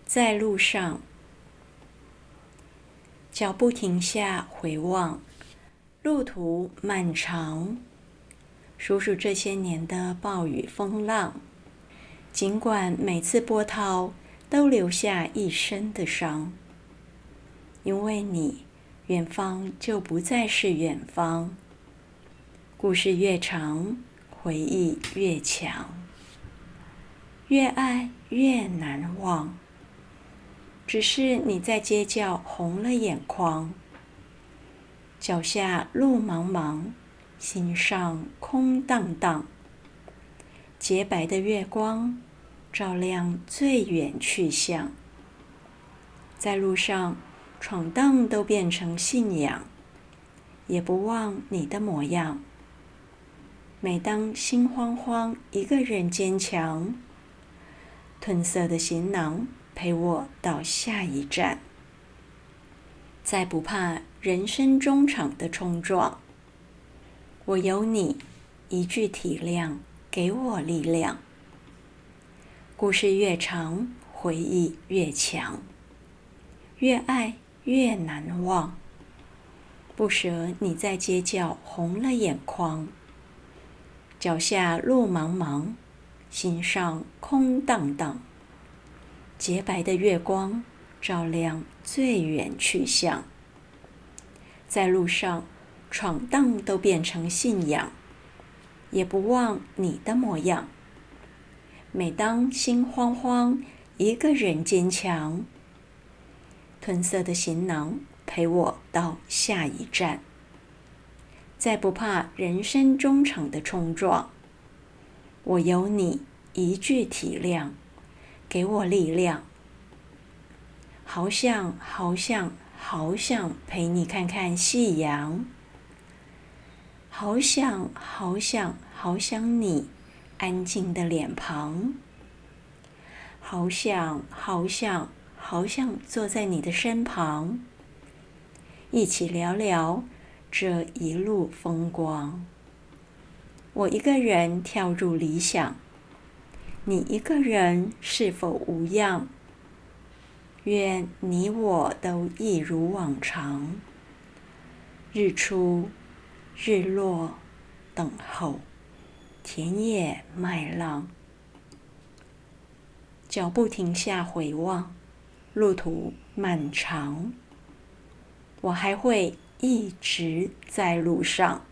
在路上，脚步停下，回望，路途漫长，数数这些年的暴雨风浪，尽管每次波涛都留下一身的伤，因为你，远方就不再是远方。故事越长，回忆越强，越爱越难忘。只是你在街角红了眼眶，脚下路茫茫，心上空荡荡。洁白的月光照亮最远去向，在路上闯荡都变成信仰，也不忘你的模样。每当心慌慌，一个人坚强，褪色的行囊陪我到下一站，再不怕人生中场的冲撞。我有你，一句体谅，给我力量。故事越长，回忆越强，越爱越难忘。不舍你在街角红了眼眶，脚下路茫茫，心上空荡荡。洁白的月光照亮最远去向，在路上闯荡都变成信仰，也不忘你的模样。每当心慌慌，一个人坚强，褪色的行囊陪我到下一站，再不怕人生中场的冲撞。我有你，一句体谅，给我力量。好想好想好想陪你看看夕阳，好想好想好想你安静的脸庞，好想好想好想坐在你的身旁，一起聊聊这一路风光。我一个人跳入理想，你一个人是否无恙？愿你我都一如往常，日出日落等候，田野麦浪。脚步停下回望，路途漫长，我还会一直在路上。